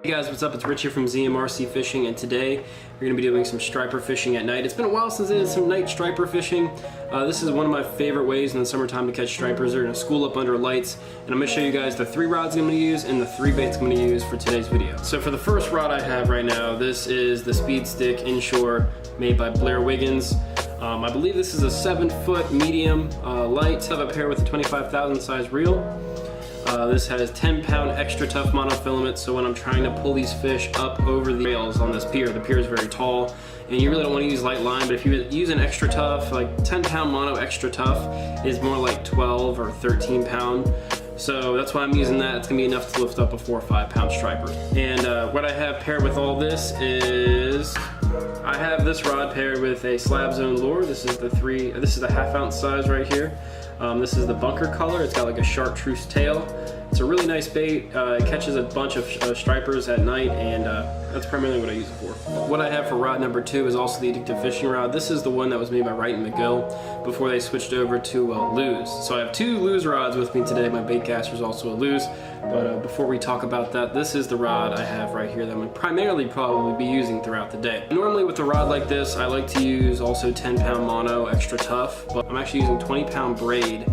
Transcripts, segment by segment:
Hey guys, what's up? It's Rich here from ZMRC Fishing, and today we're going to be doing some striper fishing at night. It's been a while since I did some night striper fishing. This is one of my favorite ways in the summertime to catch stripers. They're going to school up under lights, and I'm going to show you guys the 3 rods I'm going to use and the 3 baits I'm going to use for today's video. So for the first rod I have right now, this is the Speed Stick Inshore made by Blair Wiggins. I believe this is a 7-foot medium light. I have a pair with a 25,000 size reel. This has 10-pound extra tough monofilament, so when I'm trying to pull these fish up over the rails on this pier, the pier is very tall, and you really don't want to use light line, but if you use an extra tough, like 10-pound mono extra tough is more like 12 or 13-pound. So that's why I'm using that. It's gonna be enough to lift up a 4 or 5-pound striper. And what I have paired with all this is, I have this rod paired with a slab zone lure. This is the 1/2 ounce size right here. This is the bunker color. It's got like a chartreuse tail. It's a really nice bait. It catches a bunch of stripers at night, and that's primarily what I use it for. What I have for rod number 2 is also the Addictive fishing rod. This is the one that was made by Wright and McGill before they switched over to Lew's. So I have 2 Lew's rods with me today. My bait caster is also a Lew's. But before we talk about that, this is the rod I have right here that I'm primarily probably be using throughout the day. Normally with a rod like this, I like to use also 10-pound mono extra tough, but I'm actually using 20-pound braid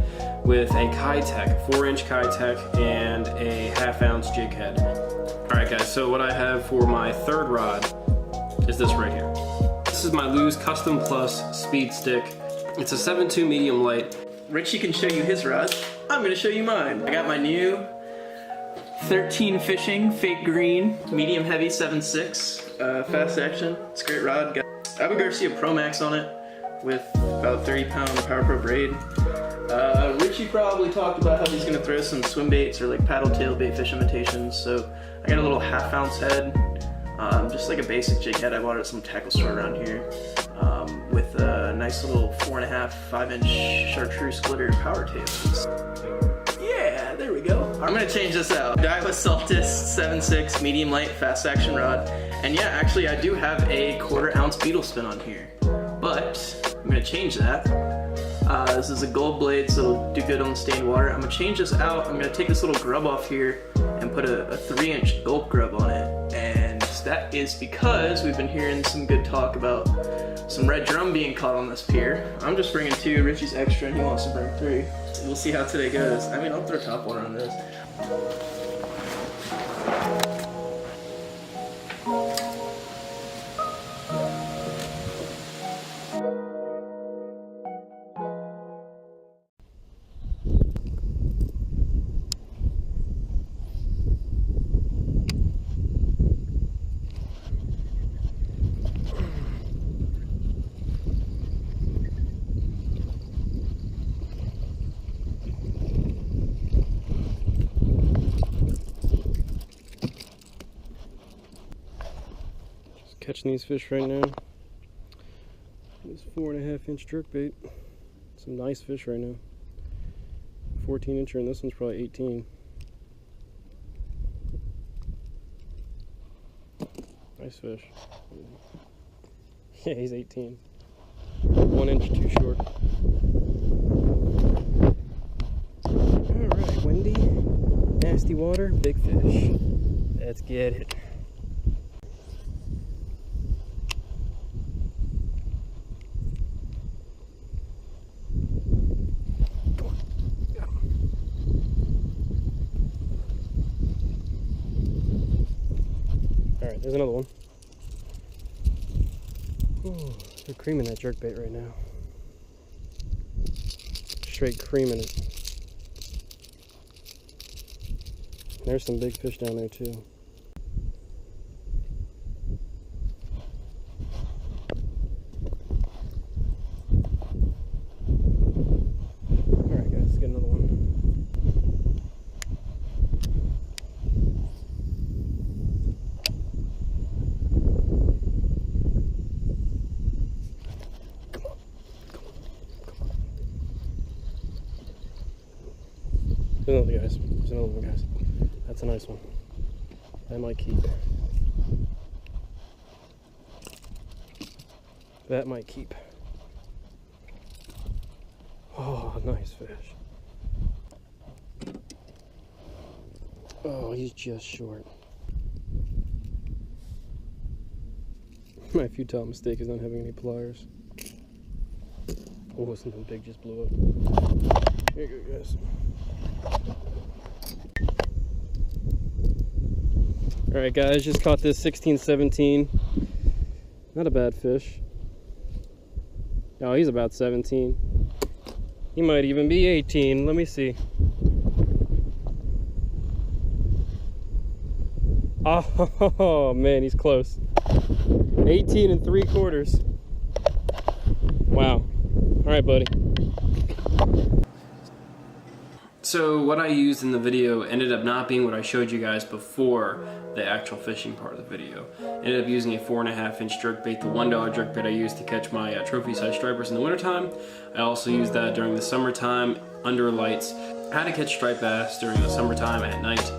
with a Kitech, 4-inch Kitech, and a 1/2 ounce jig head. Alright guys, so what I have for my 3rd rod is this right here. This is my Lew's Custom Plus Speed Stick. It's a 7.2 medium light. Richie can show you his rod. I'm going to show you mine. I got my new 13 Fishing Fake Green Medium Heavy 7.6 fast action. It's a great rod. Got Abu Garcia Pro Max on it with about 30-pound Power Pro braid. Richie probably talked about how he's going to throw some swim baits or like paddle tail bait fish imitations. So I got a little 1/2 ounce head, just like a basic jig head I bought at some tackle store around here, with a nice little 4.5, 5-inch chartreuse glitter power tails. Yeah, there we go. I'm gonna change this out. Daiwa Saltis 7.6 medium light fast action rod. And yeah, actually I do have a 1/4 ounce beetle spin on here, but I'm gonna change that. This is a gold blade, so it'll do good on the stained water. I'm gonna change this out. I'm gonna take this little grub off here and put a 3-inch gulp grub on it. And that is because we've been hearing some good talk about some red drum being caught on this pier. I'm just bringing 2. Richie's extra and he wants to bring 3. We'll see how today goes. I mean, I'll throw top water on this. Catching these fish right now. This 4.5-inch jerkbait. Some nice fish right now. 14-incher, and this one's probably 18. Nice fish. Yeah, he's 18. 1 inch too short. Alright, windy, nasty water, big fish. Let's get it. Alright, there's another one. Ooh, they're creaming that jerkbait right now. Straight creaming it. There's some big fish down there too. Alright guys, let's get another one. There's another, guys. There's another one, guys. That's a nice one. That might keep. That might keep. Oh, nice fish. Oh, he's just short. My futile mistake is not having any pliers. Oh, something big just blew up. Here you go, guys. Alright guys, just caught this 16-17. Not a bad fish. Oh, he's about 17. He might even be 18. Let me see. Oh man, he's close. 18 3/4. Wow. Alright, buddy. So what I used in the video ended up not being what I showed you guys before the actual fishing part of the video. I ended up using a 4.5-inch jerkbait, the $1 jerkbait I used to catch my trophy-sized stripers in the wintertime. I also used that during the summertime under lights. How to catch striped bass during the summertime at night.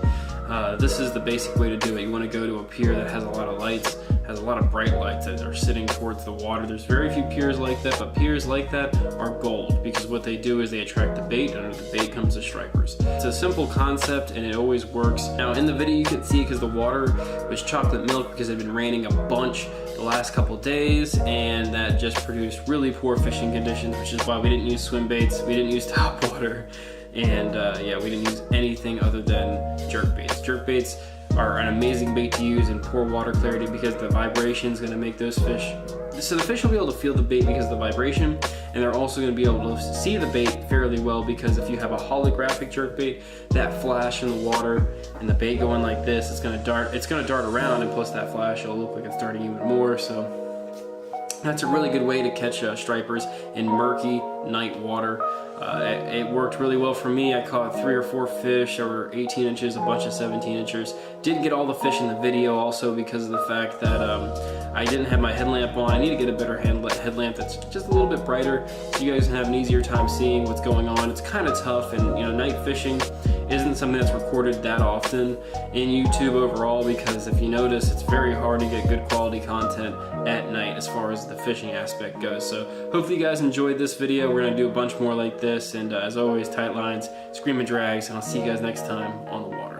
This is the basic way to do it. You want to go to a pier that has a lot of lights, has a lot of bright lights that are sitting towards the water. There's very few piers like that, but piers like that are gold because what they do is they attract the bait, and under the bait comes the stripers. It's a simple concept and it always works. Now in the video you can see because the water was chocolate milk because it had been raining a bunch the last couple days, and that just produced really poor fishing conditions, which is why we didn't use swim baits, we didn't use top water, and yeah, we didn't use anything other than jerkbaits. Jerkbaits are an amazing bait to use in poor water clarity because the vibration is going to make those fish. So the fish will be able to feel the bait because of the vibration, and they're also going to be able to see the bait fairly well because if you have a holographic jerkbait, that flash in the water and the bait going like this, it's going to dart around, and plus that flash will look like it's darting even more. So that's a really good way to catch stripers in murky night water. It worked really well for me. I caught 3 or 4 fish that were 18 inches, a bunch of 17 inchers. Didn't get all the fish in the video also because of the fact that I didn't have my headlamp on. I need to get a better headlamp that's just a little bit brighter so you guys can have an easier time seeing what's going on. It's kind of tough, and you know, night fishing isn't something that's recorded that often in YouTube overall because if you notice, it's very hard to get good quality content at night as far as the fishing aspect goes. So hopefully you guys enjoyed this video. We're gonna do a bunch more like this, and as always, tight lines, screaming drags, and I'll see you guys next time on the water.